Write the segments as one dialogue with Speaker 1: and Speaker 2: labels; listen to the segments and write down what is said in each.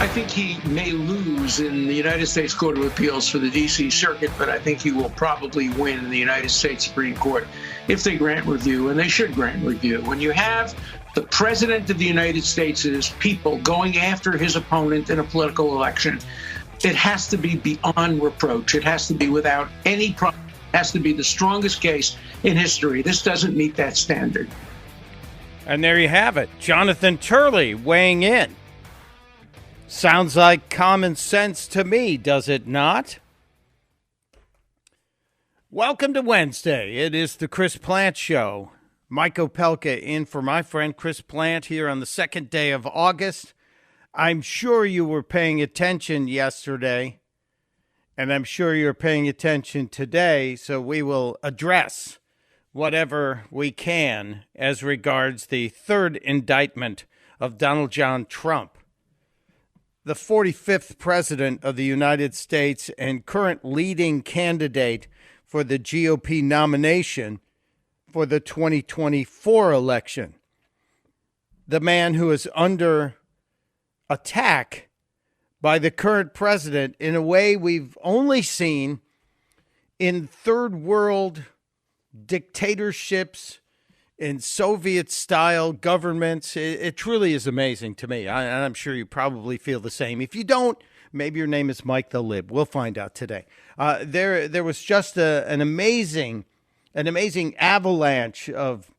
Speaker 1: I think he may lose in the United States Court of Appeals for the D.C. Circuit, but I think he will probably win in the United States Supreme Court if they grant review, and they should grant review. When you have the president of the United States' people going after his opponent in a political election, it has to be beyond reproach. It has to be without any problem. It has to be the strongest case in history. This doesn't meet that standard.
Speaker 2: And there you have it. Jonathan Turley weighing in. Sounds like common sense to me, does it not? Welcome to Wednesday. It is the Chris Plante Show. Mike Opelka in for my friend Chris Plante here on the second day of August. I'm sure you were paying attention yesterday, and I'm sure you're paying attention today, so we will address whatever we can as regards the third indictment of Donald John Trump, the 45th president of the United States and current leading candidate for the GOP nomination for the 2024 election. The man who is under attack by the current president in a way we've only seen in third world dictatorships, in Soviet-style governments. It truly is amazing to me. I'm sure you probably feel the same. If you don't, maybe your name is Mike the Lib. We'll find out today. There was just an amazing avalanche of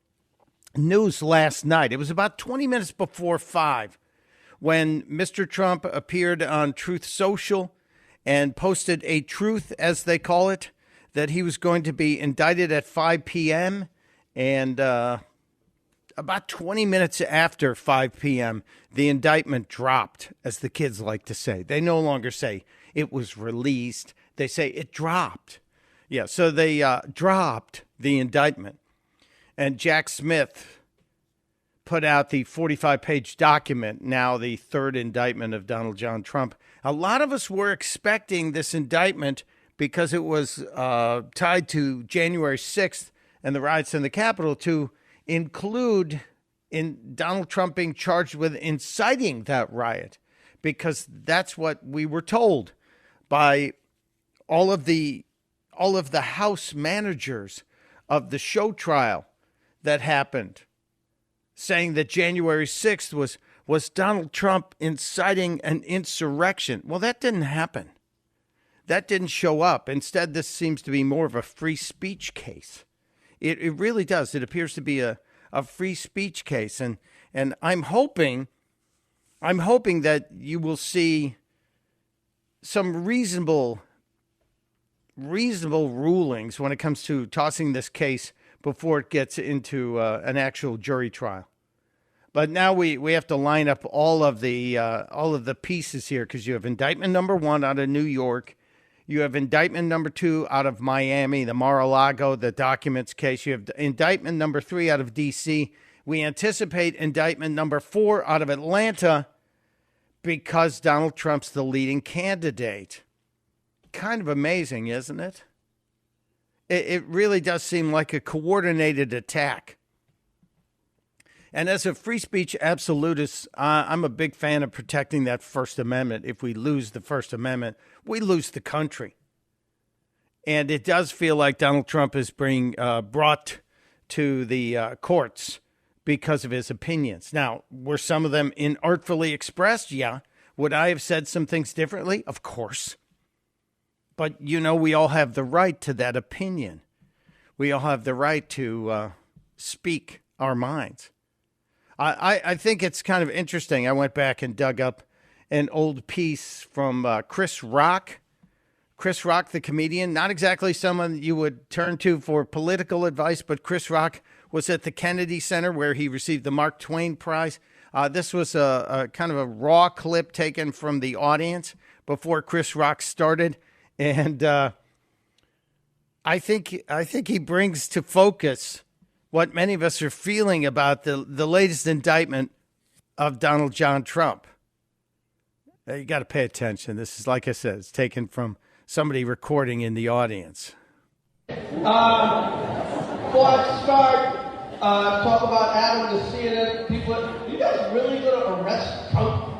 Speaker 2: news last night. It was about 20 minutes before 5 when Mr. Trump appeared on Truth Social and posted a truth, as they call it, that he was going to be indicted at 5 p.m., and about 20 minutes after 5 p.m., the indictment dropped, as the kids like to say. They no longer say it was released. They say it dropped. Yeah, so they dropped the indictment. And Jack Smith put out the 45-page document, now the third indictment of Donald John Trump. A lot of us were expecting this indictment because it was tied to January 6th and the riots in the Capitol to include in Donald Trump being charged with inciting that riot, because that's what we were told by all of the House managers of the show trial that happened, saying that January 6th was Donald Trump inciting an insurrection. Well, that didn't happen. That didn't show up. Instead, this seems to be more of a free speech case. It really does. It appears to be a free speech case. And I'm hoping that you will see some reasonable rulings when it comes to tossing this case before it gets into an actual jury trial. But now we have to line up all of the pieces here, because you have indictment number 1 out of New York. You have indictment number 2 out of Miami, the Mar-a-Lago, the documents case. You have indictment number 3 out of D.C. We anticipate indictment number 4 out of Atlanta because Donald Trump's the leading candidate. Kind of amazing, isn't it? It really does seem like a coordinated attack. And as a free speech absolutist, I'm a big fan of protecting that First Amendment. If we lose the First Amendment, we lose the country. And it does feel like Donald Trump is being brought to the courts because of his opinions. Now, were some of them inartfully expressed? Yeah. Would I have said some things differently? Of course. But, we all have the right to that opinion. We all have the right to speak our minds. I think it's kind of interesting. I went back and dug up an old piece from Chris Rock. Chris Rock, the comedian, not exactly someone you would turn to for political advice, but Chris Rock was at the Kennedy Center where he received the Mark Twain Prize. This was a kind of a raw clip taken from the audience before Chris Rock started. And I think he brings to focus what many of us are feeling about the latest indictment of Donald John Trump. You got to pay attention. This is, like I said, it's taken from somebody recording in the audience.
Speaker 3: Before I start, talk about Adam, the CNN people. You guys really going to arrest Trump?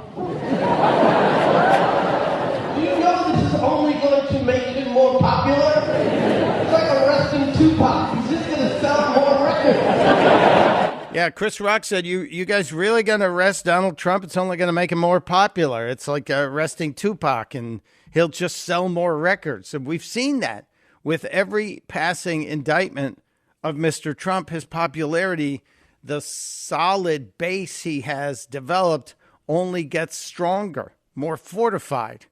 Speaker 3: going to make him more popular? It's like arresting Tupac. He's just going to sell more records.
Speaker 2: Yeah, Chris Rock said, you guys really going to arrest Donald Trump? It's only going to make him more popular. It's like arresting Tupac, and he'll just sell more records. And we've seen that with every passing indictment of Mr. Trump. His popularity, the solid base he has developed, only gets stronger, more fortified.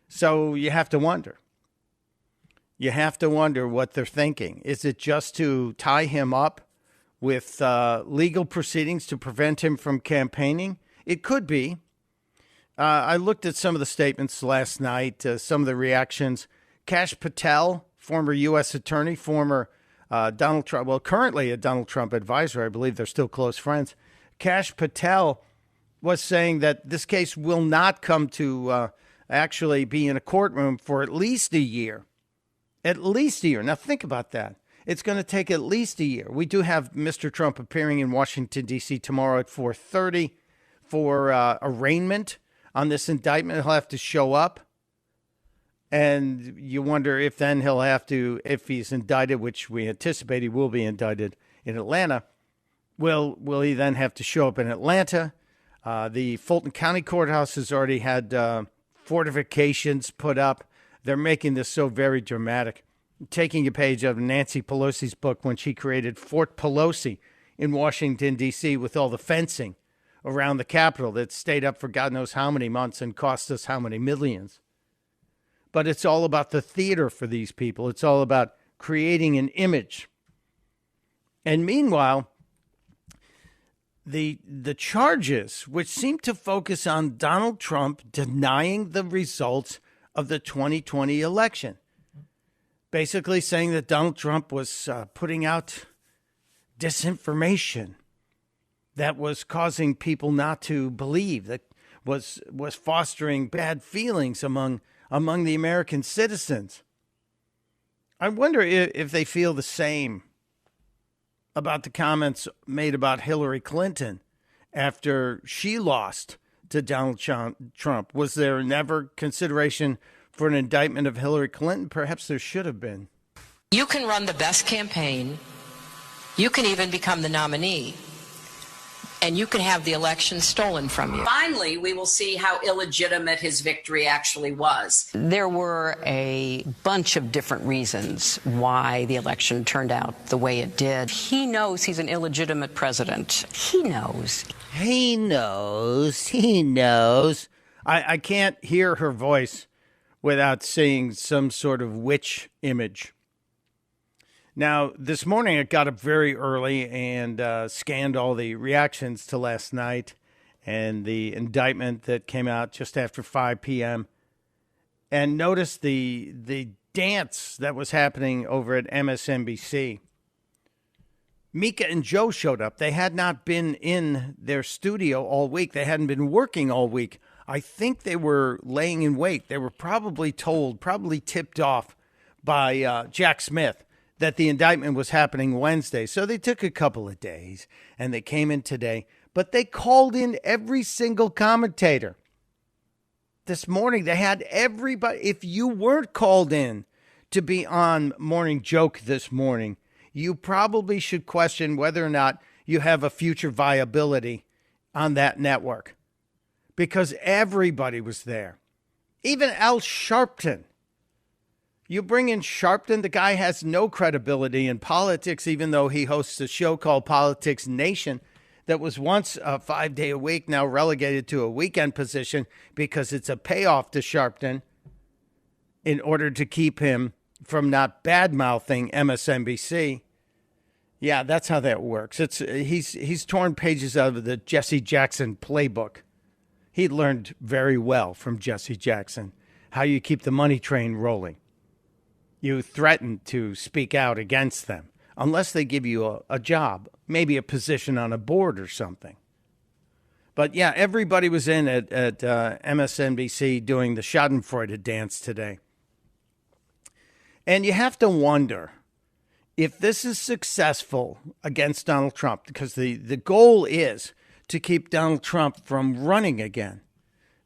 Speaker 2: So you have to wonder. You have to wonder what they're thinking. Is it just to tie him up with legal proceedings to prevent him from campaigning? It could be. I looked at some of the statements last night, some of the reactions. Kash Patel, former U.S. attorney, former Donald Trump, well, currently a Donald Trump advisor. I believe they're still close friends. Kash Patel was saying that this case will not come to actually be in a courtroom for at least a year. At least a year. Now, think about that. It's going to take at least a year. We do have Mr. Trump appearing in Washington, D.C. tomorrow at 4:30 for arraignment on this indictment. He'll have to show up. And you wonder if then he'll have to, if he's indicted, which we anticipate he will be indicted in Atlanta, will he then have to show up in Atlanta? The Fulton County Courthouse has already had fortifications put up. They're making this so very dramatic. Taking a page out of Nancy Pelosi's book when she created Fort Pelosi in Washington, D.C. with all the fencing around the Capitol that stayed up for God knows how many months and cost us how many millions. But it's all about the theater for these people. It's all about creating an image. And meanwhile, the charges, which seem to focus on Donald Trump denying the results of the 2020 election, basically saying that Donald Trump was putting out disinformation that was causing people not to believe, that was fostering bad feelings among the American citizens. I wonder if they feel the same about the comments made about Hillary Clinton after she lost to Donald Trump. Was there never consideration for an indictment of Hillary Clinton? Perhaps there should have been.
Speaker 4: You can run the best campaign. You can even become the nominee. And you can have the election stolen from you.
Speaker 5: Finally, we will see how illegitimate his victory actually was.
Speaker 4: There were a bunch of different reasons why the election turned out the way it did. He knows he's an illegitimate president. He knows.
Speaker 2: He knows. He knows. I can't hear her voice without seeing some sort of witch image. Now, this morning I got up very early and scanned all the reactions to last night and the indictment that came out just after 5 p.m. and noticed the dance that was happening over at MSNBC. Mika and Joe showed up. They had not been in their studio all week. They hadn't been working all week. I think they were laying in wait. They were probably told, probably tipped off by Jack Smith that the indictment was happening Wednesday. So they took a couple of days and they came in today, but they called in every single commentator. This morning, they had everybody. If you weren't called in to be on Morning Joke this morning, you probably should question whether or not you have a future viability on that network, because everybody was there. Even Al Sharpton. You bring in Sharpton, the guy has no credibility in politics, even though he hosts a show called Politics Nation that was once a 5-day-a-week, now relegated to a weekend position because it's a payoff to Sharpton in order to keep him from not bad-mouthing MSNBC. Yeah, that's how that works. He's torn pages out of the Jesse Jackson playbook. He learned very well from Jesse Jackson how you keep the money train rolling. You threaten to speak out against them unless they give you a job, maybe a position on a board or something. But yeah, everybody was in at MSNBC doing the Schadenfreude dance today. And you have to wonder if this is successful against Donald Trump, because the goal is to keep Donald Trump from running again.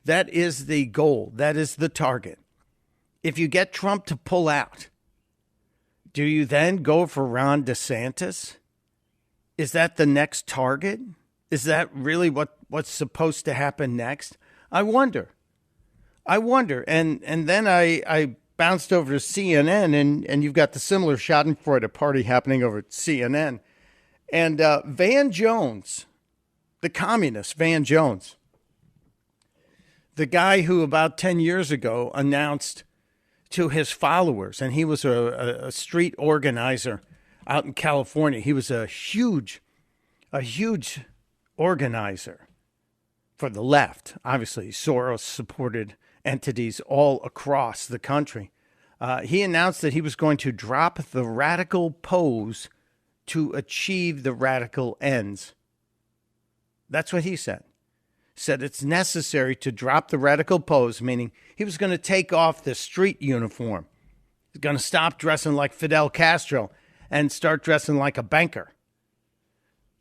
Speaker 2: That is the goal. That is the target. if you get Trump to pull out, do you then go for Ron DeSantis? Is that the next target? Is that really what's supposed to happen next? I wonder. And then I bounced over to CNN, and you've got the similar Schadenfreude party happening over at CNN. And Van Jones, the communist Van Jones, the guy who about 10 years ago announced to his followers, and he was a street organizer out in California. He was a huge organizer for the left, obviously Soros-supported entities all across the country. He announced that he was going to drop the radical pose to achieve the radical ends. That's what he said. Said it's necessary to drop the radical pose, meaning he was going to take off the street uniform. He's going to stop dressing like Fidel Castro and start dressing like a banker.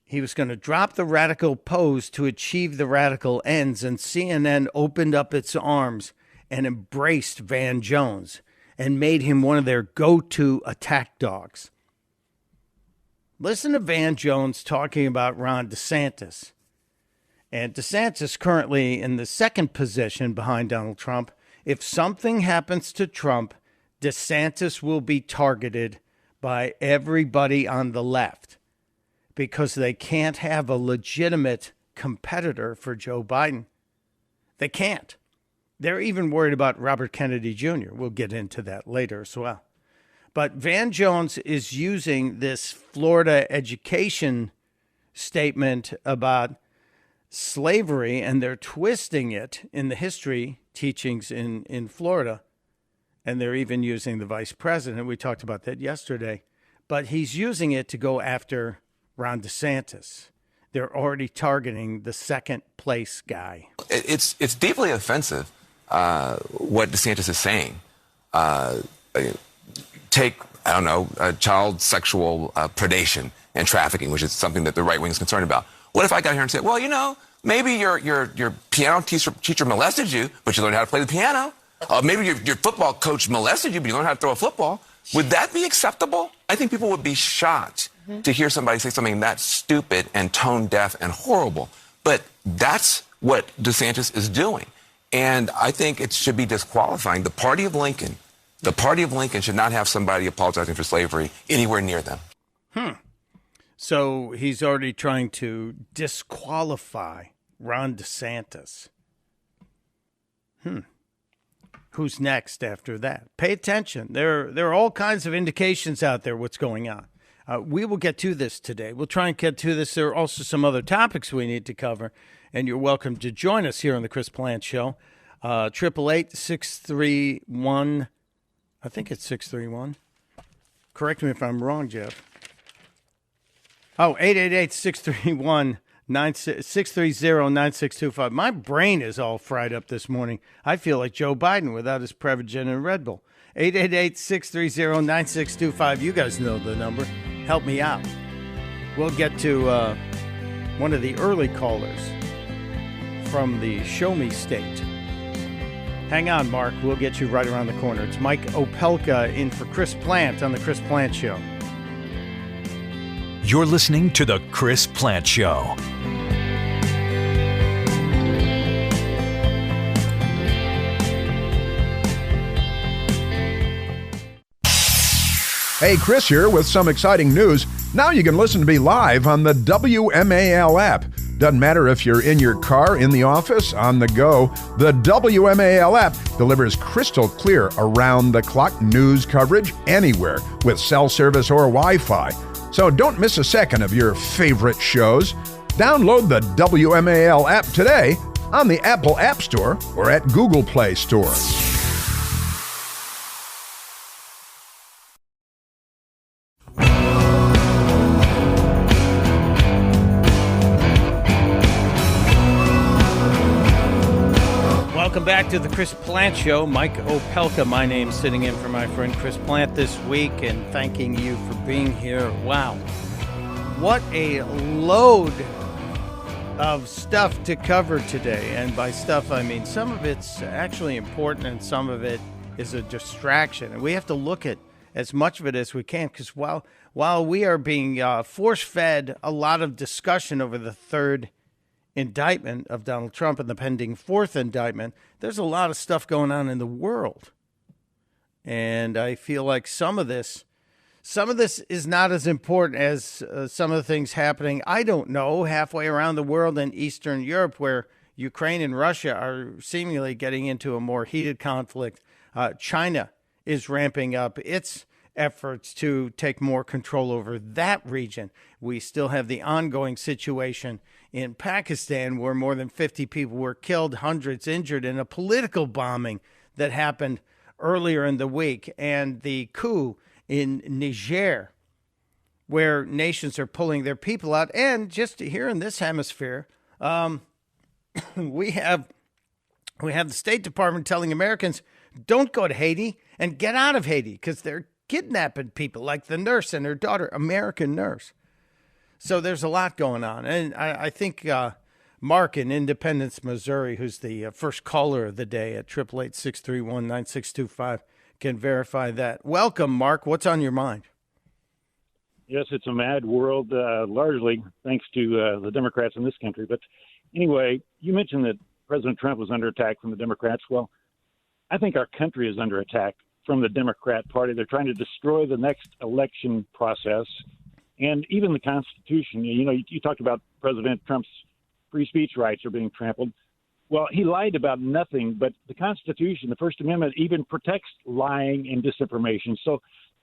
Speaker 2: He was going to drop the radical pose to achieve the radical ends, and CNN opened up its arms and embraced Van Jones and made him one of their go-to attack dogs. Listen to Van Jones talking about Ron DeSantis. And DeSantis currently in the second position behind Donald Trump. If something happens to Trump, DeSantis will be targeted by everybody on the left because they can't have a legitimate competitor for Joe Biden. They can't. They're even worried about Robert Kennedy Jr. We'll get into that later as well. But Van Jones is using this Florida education statement about slavery, and they're twisting it in the history teachings in Florida. And they're even using the vice president. We talked about that yesterday. But he's using it to go after Ron DeSantis. They're already targeting the second place guy.
Speaker 6: It's deeply offensive what DeSantis is saying. Take, I don't know, child sexual predation and trafficking, which is something that the right wing is concerned about. What if I got here and said, well, you know, maybe your piano teacher molested you, but you learned how to play the piano? Maybe your football coach molested you, but you learned how to throw a football. Would that be acceptable? I think people would be shocked to hear somebody say something that stupid and tone deaf and horrible. But that's what DeSantis is doing. And I think it should be disqualifying. The party of Lincoln should not have somebody apologizing for slavery anywhere near them.
Speaker 2: So he's already trying to disqualify Ron DeSantis. Who's next after that? Pay attention. There are all kinds of indications out there what's going on. We will get to this today. We'll try and get to this. There are also some other topics we need to cover, and you're welcome to join us here on the Chris Plant Show. 888-631, I think it's 631. Correct me if I'm wrong, Jeff. Oh, 888-630-9625. My brain is all fried up this morning. I feel like Joe Biden without his Prevagen and Red Bull. 888-630-9625. You guys know the number. Help me out. We'll get to one of the early callers from the Show Me State. Hang on, Mark. We'll get you right around the corner. It's Mike Opelka in for Chris Plant on the Chris Plant Show.
Speaker 7: You're listening to The Chris Plant Show.
Speaker 8: Hey, Chris here with some exciting news. Now you can listen to me live on the WMAL app. Doesn't matter if you're in your car, in the office, on the go. The WMAL app delivers crystal clear around-the-clock news coverage anywhere with cell service or Wi-Fi. So don't miss a second of your favorite shows. Download the WMAL app today on the Apple App Store or at Google Play Store.
Speaker 2: Welcome back to the Chris Plant Show. Mike Opelka, my name, sitting in for my friend Chris Plant this week and thanking you for being here. Wow. What a load of stuff to cover today. And by stuff, I mean some of it's actually important and some of it is a distraction. And we have to look at as much of it as we can, because while we are being force-fed a lot of discussion over the third indictment of Donald Trump and the pending fourth indictment, there's a lot of stuff going on in the world. And I feel like some of this is not as important as some of the things happening, I don't know, halfway around the world in Eastern Europe, where Ukraine and Russia are seemingly getting into a more heated conflict. China is ramping up its efforts to take more control over that region. We still have the ongoing situation in Pakistan, where more than 50 people were killed, hundreds injured in a political bombing that happened earlier in the week, and the coup in Niger, where nations are pulling their people out. And just here in this hemisphere, we have the State Department telling Americans, don't go to Haiti and get out of Haiti, because they're kidnapping people, like the nurse and her daughter, American nurse. So there's a lot going on. And I think Mark in Independence, Missouri, who's the first caller of the day at 888-631-9625, can verify that. Welcome, Mark. What's on your mind?
Speaker 9: Yes, it's a mad world, largely thanks to the Democrats in this country. But anyway, you mentioned that President Trump was under attack from the Democrats. Well, I think our country is under attack from the Democrat Party. They're trying to destroy the next election process and even the Constitution. You know, you talked about President Trump's free speech rights are being trampled. Well, he lied about nothing, but the Constitution, the First Amendment, even protects lying and disinformation. So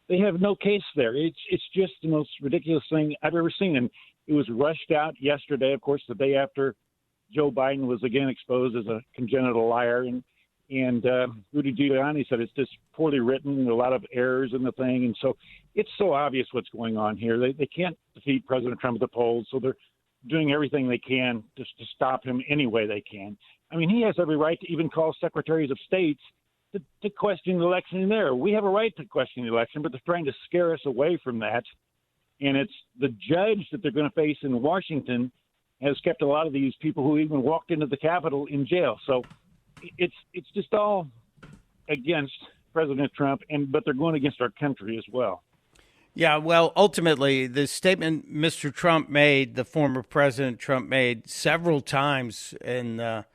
Speaker 9: they have no case there. It's just the most ridiculous thing I've ever seen. And it was rushed out yesterday, of course, the day after Joe Biden was again exposed as a congenital liar. And Rudy Giuliani said it's just poorly written, a lot of errors in the thing. And so it's so obvious what's going on here. They can't defeat President Trump at the polls, so they're doing everything they can just to stop him any way they can. I mean, he has every right to even call secretaries of states to question the election there. We have a right to question the election, but they're trying to scare us away from that. And it's the judge that they're going to face in Washington has kept a lot of these people who even walked into the Capitol in jail. So it's just all against President Trump, but they're going against our country as well.
Speaker 2: Yeah, well, ultimately, the statement Mr. Trump made, the former President Trump made several times in the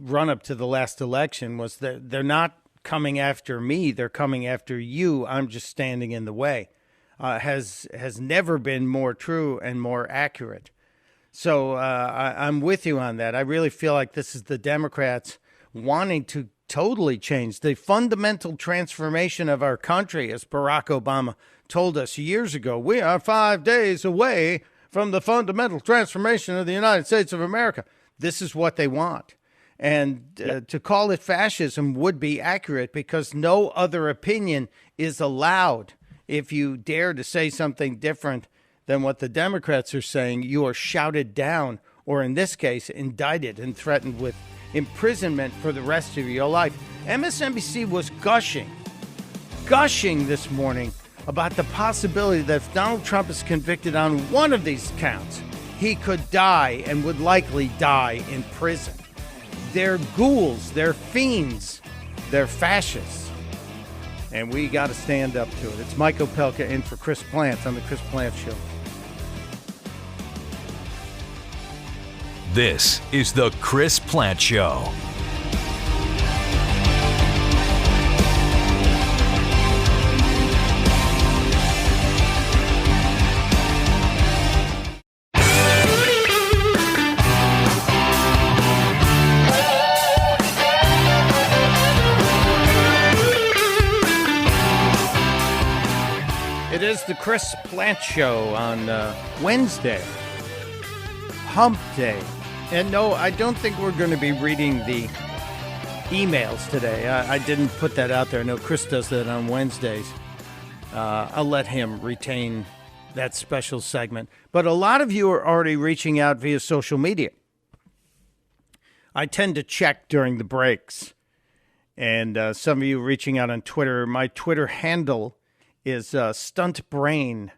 Speaker 2: run-up to the last election, was that they're not coming after me, they're coming after you. I'm just standing in the way. Has never been more true and more accurate. So I'm with you on that. I really feel like this is the Democrats wanting to totally change the fundamental transformation of our country, as Barack Obama told us years ago. We are 5 days away from the fundamental transformation of the United States of America. This is what they want. And to call it fascism would be accurate, because no other opinion is allowed. If you dare to say something different than what the Democrats are saying, you are shouted down, or in this case, indicted and threatened with imprisonment for the rest of your life. MSNBC was gushing this morning about the possibility that if Donald Trump is convicted on one of these counts, he could die, and would likely die in prison. They're ghouls, they're fiends, they're fascists. And we got to stand up to it. It's Mike Opelka in for Chris Plante on The Chris Plante Show.
Speaker 7: This is The Chris Plante Show.
Speaker 2: It is the Chris Plante Show on Wednesday, Hump Day. And no, I don't think we're going to be reading the emails today. I didn't put that out there. I know Chris does that on Wednesdays. I'll let him retain that special segment. But a lot of you are already reaching out via social media. I tend to check during the breaks. And some of you reaching out on Twitter. My Twitter handle is Stunt Brain,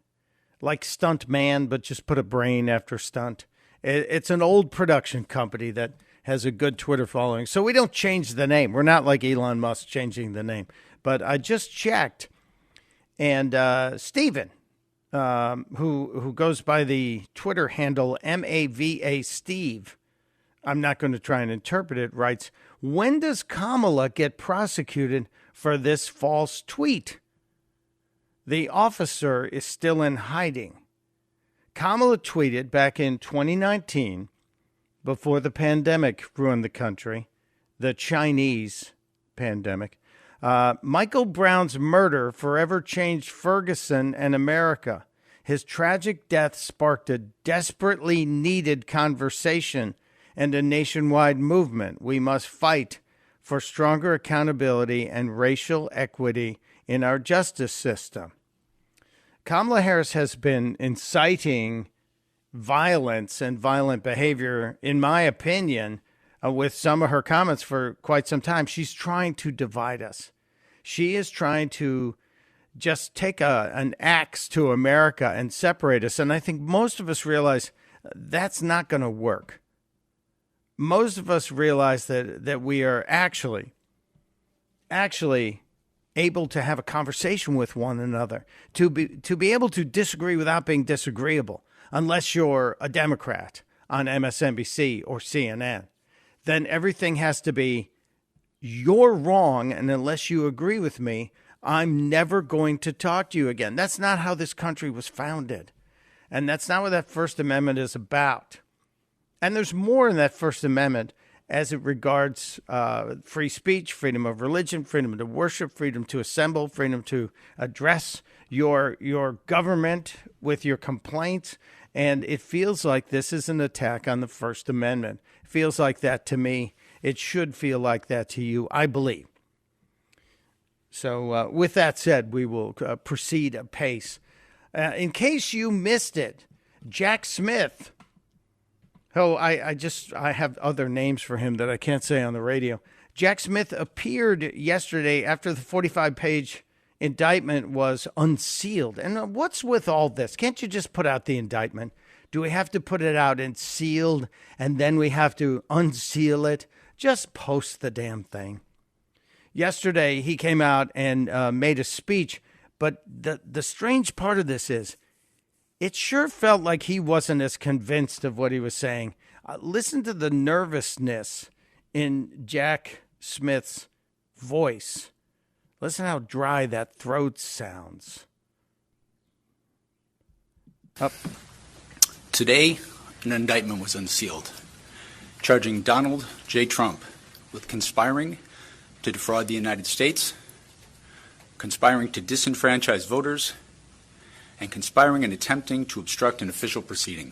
Speaker 2: like Stunt Man, but just put a brain after stunt. It's an old production company that has a good Twitter following. So we don't change the name. We're not like Elon Musk changing the name. But I just checked, and Stephen, who goes by the Twitter handle MAVA Steve, I'm not going to try and interpret it, writes, when does Kamala get prosecuted for this false tweet? The officer is still in hiding. Kamala tweeted back in 2019, before the pandemic ruined the country, the Chinese pandemic, Michael Brown's murder forever changed Ferguson and America. His tragic death sparked a desperately needed conversation and a nationwide movement. We must fight for stronger accountability and racial equity in our justice system. Kamala Harris has been inciting violence and violent behavior, in my opinion, with some of her comments for quite some time. She's trying to divide us. She is trying to just take an axe to America and separate us. And I think most of us realize that's not going to work. Most of us realize that we are actually able to have a conversation with one another, to be able to disagree without being disagreeable, unless you're a Democrat on MSNBC or CNN. Then everything has to be, you're wrong, and unless you agree with me, I'm never going to talk to you again. That's not how this country was founded. And that's not what that First Amendment is about. And there's more in that First Amendment as it regards free speech, freedom of religion, freedom to worship, freedom to assemble, freedom to address your government with your complaints. And it feels like this is an attack on the First Amendment. It feels like that to me. It should feel like that to you, I believe. So with that said, we will proceed apace. In case you missed it, Jack Smith. Oh, I have other names for him that I can't say on the radio. Jack Smith appeared yesterday after the 45-page indictment was unsealed. And what's with all this? Can't you just put out the indictment? Do we have to put it out and sealed, and then we have to unseal it? Just post the damn thing. Yesterday, he came out and made a speech, but the strange part of this is, it sure felt like he wasn't as convinced of what he was saying. Listen to the nervousness in Jack Smith's voice. Listen how dry that throat sounds.
Speaker 10: Today, an indictment was unsealed, charging Donald J. Trump with conspiring to defraud the United States, conspiring to disenfranchise voters, and conspiring and attempting to obstruct an official proceeding.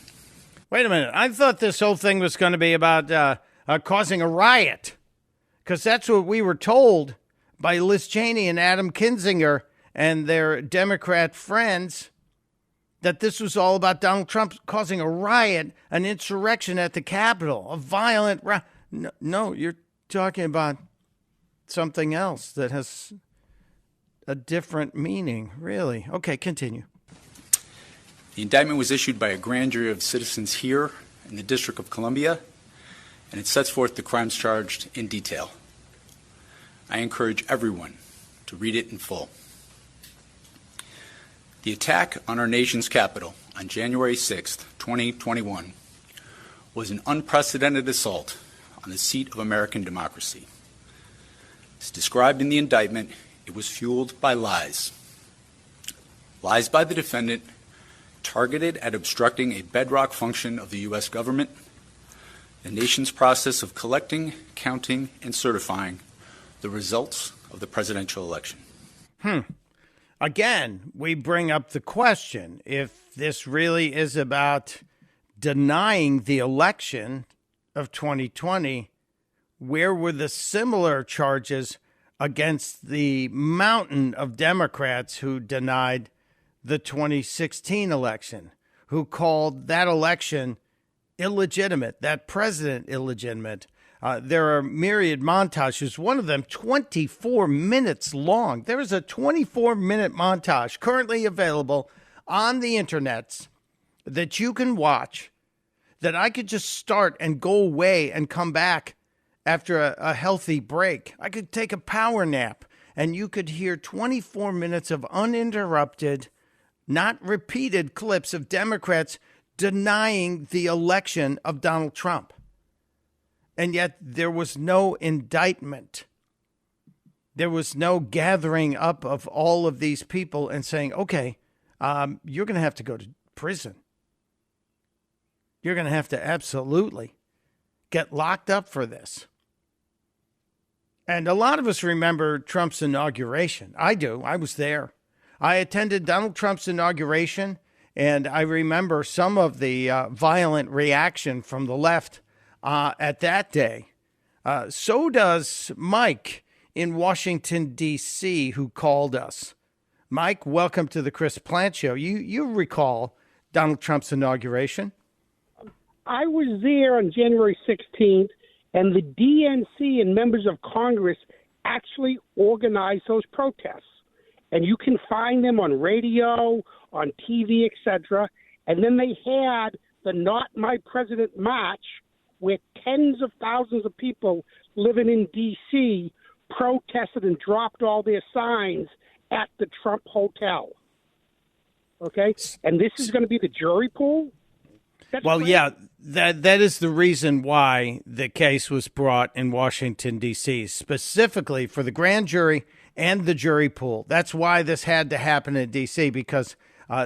Speaker 2: Wait a minute. I thought this whole thing was going to be about causing a riot, because that's what we were told by Liz Cheney and Adam Kinzinger and their Democrat friends, that this was all about Donald Trump causing a riot, an insurrection at the Capitol, a violent riot. No, you're talking about something else that has a different meaning, really. Okay, continue.
Speaker 10: The indictment was issued by a grand jury of citizens here in the District of Columbia, and it sets forth the crimes charged in detail. I encourage everyone to read it in full. The attack on our nation's capital on January 6, 2021, was an unprecedented assault on the seat of American democracy. As described in the indictment, it was fueled by lies. Lies by the defendant targeted at obstructing a bedrock function of the U.S. government, the nation's process of collecting, counting, and certifying the results of the presidential election.
Speaker 2: Again, we bring up the question, if this really is about denying the election of 2020, where were the similar charges against the mountain of Democrats who denied the 2016 election, who called that election illegitimate, that president illegitimate? There are myriad montages, one of them 24 minutes long. There is a 24-minute montage currently available on the internets that you can watch that I could just start and go away and come back after a healthy break. I could take a power nap, and you could hear 24 minutes of uninterrupted, not repeated clips of Democrats denying the election of Donald Trump. And yet there was no indictment. There was no gathering up of all of these people and saying, okay, you're going to have to go to prison. You're going to have to absolutely get locked up for this. And a lot of us remember Trump's inauguration. I do. I was there. I attended Donald Trump's inauguration, and I remember some of the violent reaction from the left at that day. So does Mike in Washington, D.C., who called us. Mike, welcome to the Chris Plant Show. You recall Donald Trump's inauguration?
Speaker 11: I was there on January 16th, and the DNC and members of Congress actually organized those protests. And you can find them on radio, on TV, etc. And then they had the Not My President March, where tens of thousands of people living in D.C. protested and dropped all their signs at the Trump Hotel. Okay? And this is going to be the jury pool?
Speaker 2: Well, yeah, that is the reason why the case was brought in Washington, D.C., specifically for the grand jury and the jury pool. That's why this had to happen in D.C., because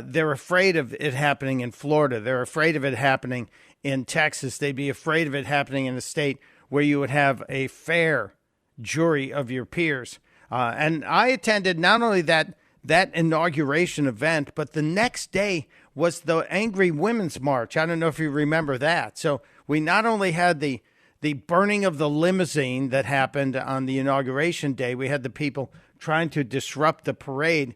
Speaker 2: they're afraid of it happening in Florida. They're afraid of it happening in Texas. They'd be afraid of it happening in a state where you would have a fair jury of your peers. And I attended not only that inauguration event, but the next day was the Angry Women's March. I don't know if you remember that. So we not only had the burning of the limousine that happened on the inauguration day, we had the people trying to disrupt the parade.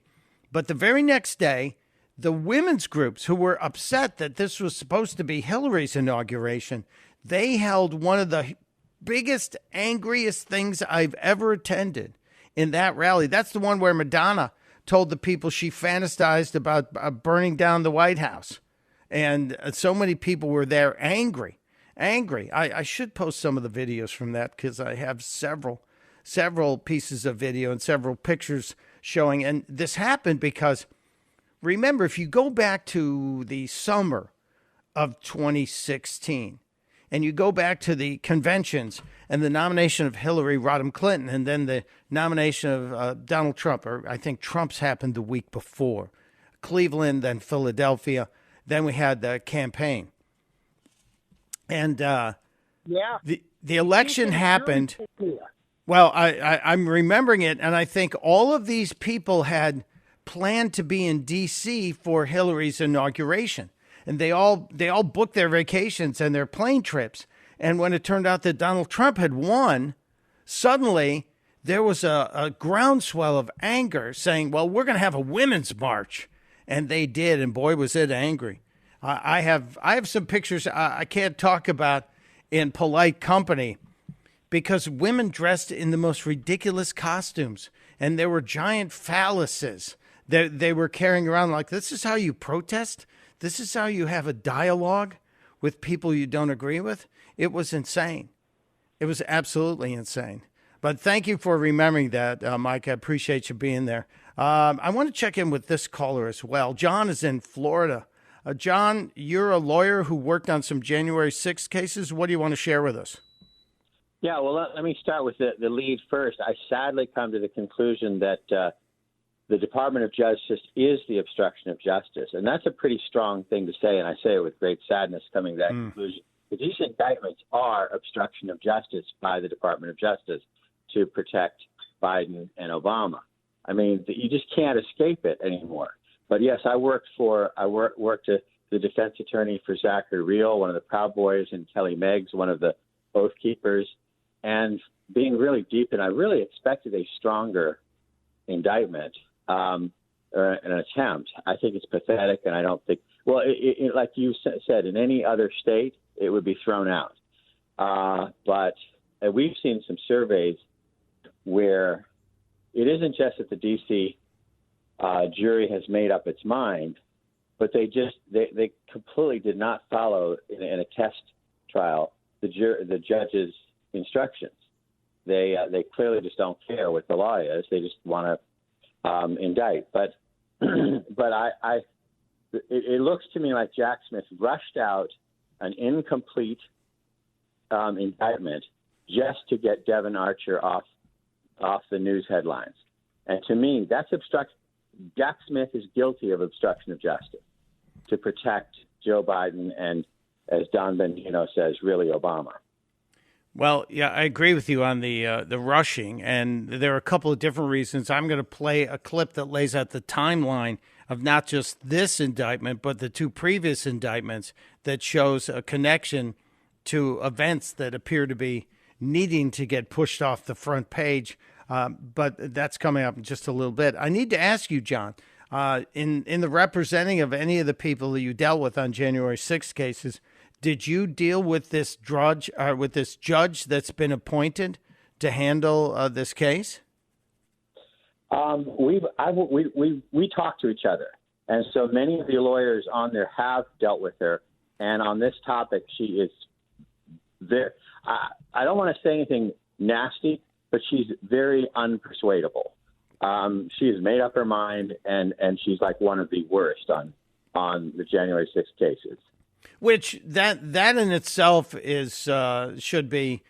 Speaker 2: But the very next day, the women's groups who were upset that this was supposed to be Hillary's inauguration, they held one of the biggest, angriest things I've ever attended in that rally. That's the one where Madonna told the people she fantasized about burning down the White House. And so many people were there angry. I should post some of the videos from that, because I have several pieces of video and several pictures showing. And this happened because, remember, if you go back to the summer of 2016, and you go back to the conventions and the nomination of Hillary Rodham Clinton, and then the nomination of Donald Trump, or I think Trump's happened the week before, Cleveland, then Philadelphia, then we had the campaign. And the election happened. Well, I'm remembering it, and I think all of these people had planned to be in D.C. for Hillary's inauguration. And they all booked their vacations and their plane trips. And when it turned out that Donald Trump had won, suddenly there was a groundswell of anger saying, well, we're going to have a women's march. And they did. And boy, was it angry. I have some pictures I can't talk about in polite company, because women dressed in the most ridiculous costumes. And there were giant phalluses that they were carrying around like, this is how you protest? This is how you have a dialogue with people you don't agree with? It was insane. It was absolutely insane. But thank you for remembering that, Mike. I appreciate you being there. I want to check in with this caller as well. John is in Florida. John, you're a lawyer who worked on some January 6th cases. What do you want to share with us?
Speaker 12: Yeah, well, let me start with the lead first. I sadly come to the conclusion that the Department of Justice is the obstruction of justice. And that's a pretty strong thing to say, and I say it with great sadness coming to that conclusion. But these indictments are obstruction of justice by the Department of Justice to protect Biden and Obama. I mean, you just can't escape it anymore. But yes, I worked as the defense attorney for Zachary Rehl, one of the Proud Boys, and Kelly Meggs, one of the Oath Keepers, and being really deep. And I really expected a stronger indictment or an attempt. I think it's pathetic, and I don't think. Well, like you said, in any other state, it would be thrown out. But we've seen some surveys where it isn't just that the D.C. jury has made up its mind, but they completely did not follow in a test trial the judge's instructions. They clearly just don't care what the law is. They just want to indict. But it looks to me like Jack Smith rushed out an incomplete indictment just to get Devin Archer off the news headlines. And to me, that's obstruction. Jack Smith is guilty of obstruction of justice to protect Joe Biden and, as Don Bendino says, really Obama.
Speaker 2: Well, yeah, I agree with you on the rushing, and there are a couple of different reasons. I'm going to play a clip that lays out the timeline of not just this indictment, but the two previous indictments that shows a connection to events that appear to be needing to get pushed off the front page. But that's coming up in just a little bit. I need to ask you, John, in the representing of any of the people that you dealt with on January 6th cases, did you deal with this judge that's been appointed to handle this case?
Speaker 12: We talk to each other, and so many of the lawyers on there have dealt with her. And on this topic, she is very. I don't want to say anything nasty, but she's very unpersuadable. She has made up her mind, and she's like one of the worst on the January 6th cases.
Speaker 2: Which that in itself is should be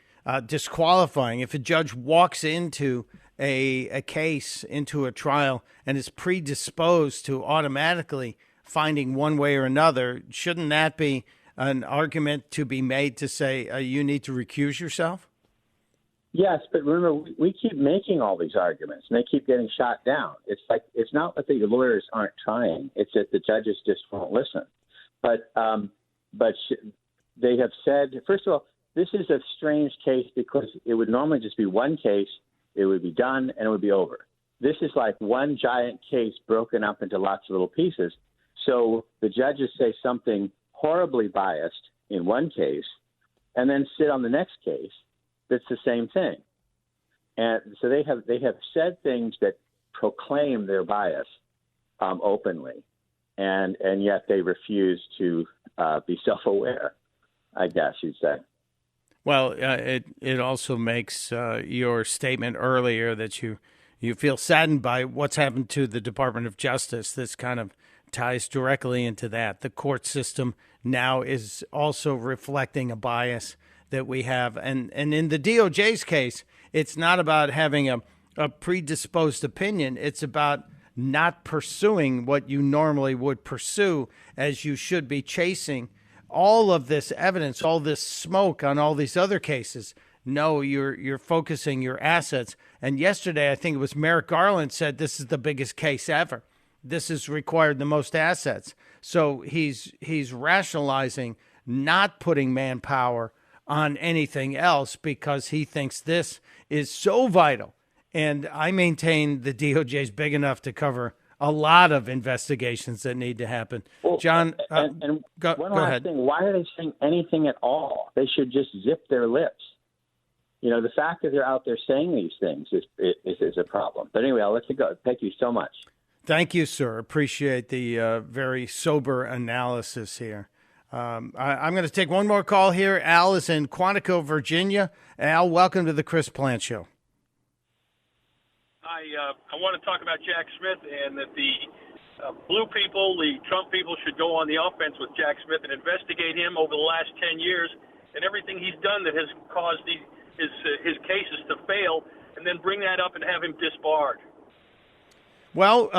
Speaker 2: disqualifying. If a judge walks into a case, into a trial, and is predisposed to automatically finding one way or another, shouldn't that be an argument to be made to say you need to recuse yourself?
Speaker 12: Yes, but remember, we keep making all these arguments, and they keep getting shot down. It's not that the lawyers aren't trying; it's that the judges just won't listen. But they have said, first of all, this is a strange case because it would normally just be one case, it would be done, and it would be over. This is like one giant case broken up into lots of little pieces. So the judges say something horribly biased in one case and then sit on the next case that's the same thing. And so they have said things that proclaim their bias openly, and yet they refuse to be self-aware, I guess you'd say.
Speaker 2: Well, it also makes your statement earlier that you feel saddened by what's happened to the Department of Justice. This kind of ties directly into that. The court system now is also reflecting a bias that we have. And in the DOJ's case, it's not about having a predisposed opinion. It's about not pursuing what you normally would pursue, as you should be chasing all of this evidence, all this smoke on all these other cases. No, you're focusing your assets. And yesterday, I think it was Merrick Garland said this is the biggest case ever. This has required the most assets. So he's rationalizing not putting manpower on anything else because he thinks this is so vital. And I maintain the DOJ is big enough to cover a lot of investigations that need to happen. Well, John,
Speaker 12: go last
Speaker 2: ahead.
Speaker 12: Thing, why are they saying anything at all? They should just zip their lips. You know, the fact that they're out there saying these things is a problem. But anyway, I'll let you go. Thank you so much.
Speaker 2: Thank you, sir. Appreciate the very sober analysis here. I'm going to take one more call here. Al is in Quantico, Virginia. Al, welcome to the Chris Plant Show.
Speaker 13: I want to talk about Jack Smith and that the blue people, the Trump people, should go on the offense with Jack Smith and investigate him over the last 10 years and everything he's done that has caused his cases to fail, and then bring that up and have him disbarred.
Speaker 2: Well,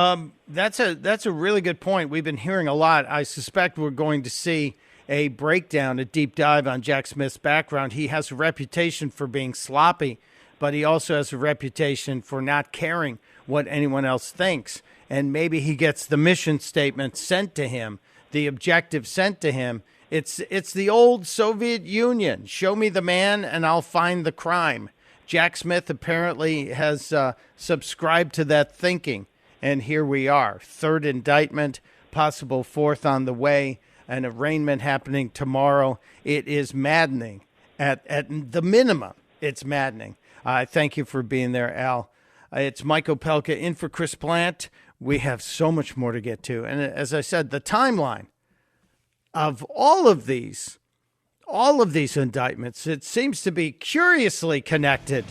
Speaker 2: that's a really good point. We've been hearing a lot. I suspect we're going to see a breakdown, a deep dive on Jack Smith's background. He has a reputation for being sloppy, but he also has a reputation for not caring what anyone else thinks. And maybe he gets the mission statement sent to him, the objective sent to him. It's the old Soviet Union. Show me the man and I'll find the crime. Jack Smith apparently has subscribed to that thinking. And here we are, third indictment, possible fourth on the way, an arraignment happening tomorrow. It is maddening. At the minimum, it's maddening. Thank you for being there, Al. It's Mike Opelka in for Chris Plant. We have so much more to get to. And as I said, the timeline of all of these indictments, it seems to be curiously connected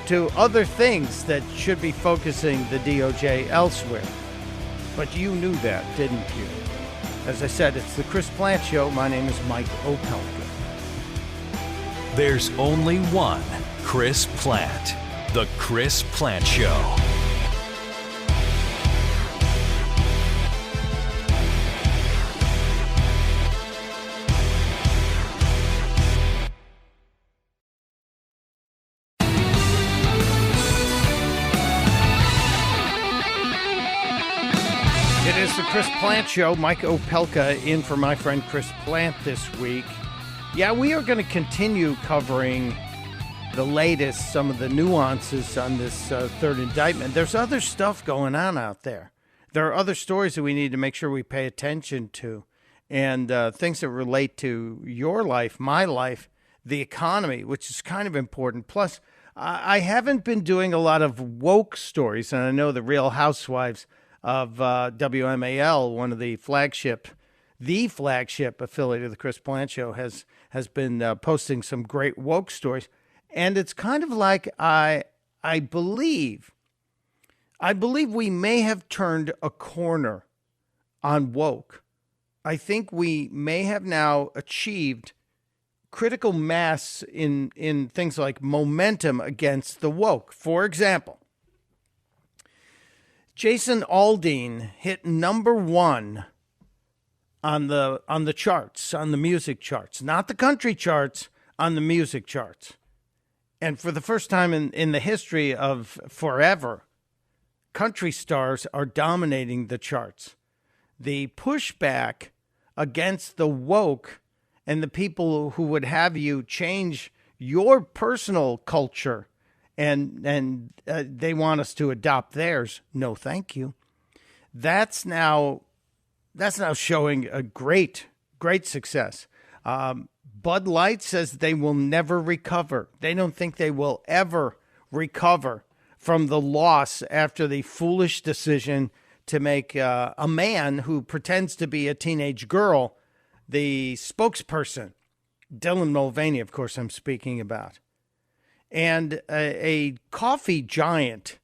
Speaker 2: to other things that should be focusing the DOJ elsewhere. But you knew that, didn't you? As I said, it's the Chris Plant Show. My name is Mike Opelka.
Speaker 7: There's only one Chris Plant. The Chris Plant Show.
Speaker 2: It is the Chris Plant Show. Mike Opelka in for my friend Chris Plant this week. Yeah, we are going to continue covering the latest, some of the nuances on this third indictment. There's other stuff going on out there. There are other stories that we need to make sure we pay attention to, and things that relate to your life, my life, the economy, which is kind of important. Plus, I haven't been doing a lot of woke stories, and I know the Real Housewives of WMAL, one of the flagship affiliate of the Chris Plant Show, has been posting some great woke stories. And it's kind of like I believe we may have turned a corner on woke. I think we may have now achieved critical mass in things like momentum against the woke. For example, Jason Aldean hit number 1 on the charts, on the music charts, not the country charts, on the music charts. And for the first time in the history of forever, country stars are dominating the charts. The pushback against the woke and the people who would have you change your personal culture and they want us to adopt theirs. No, thank you. That's now showing a great success. Bud Light says they will never recover. They don't think they will ever recover from the loss after the foolish decision to make a man who pretends to be a teenage girl the spokesperson. Dylan Mulvaney, of course, I'm speaking about. And a coffee giant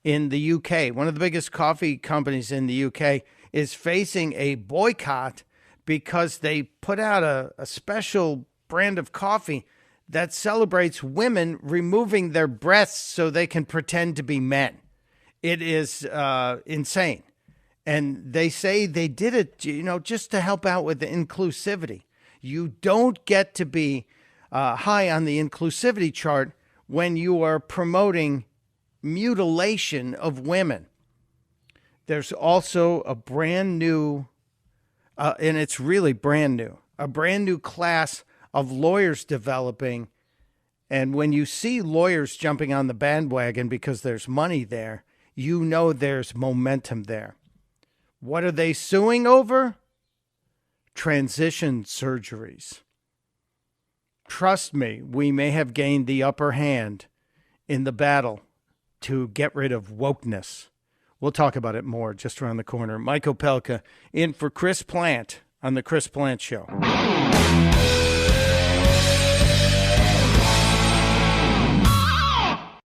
Speaker 2: in the UK, one of the biggest coffee companies in the UK, is facing a boycott because they put out a special brand of coffee that celebrates women removing their breasts so they can pretend to be men. It is insane. And they say they did it, just to help out with the inclusivity. You don't get to be high on the inclusivity chart when you are promoting mutilation of women. There's also a brand new, and it's really brand new, a brand new class of lawyers developing. And when you see lawyers jumping on the bandwagon because there's money there, you know there's momentum there. What are they suing over? Transition surgeries. Trust me, we may have gained the upper hand in the battle to get rid of wokeness. We'll talk about it more just around the corner. Mike Opelka in for Chris Plant on the Chris Plant Show.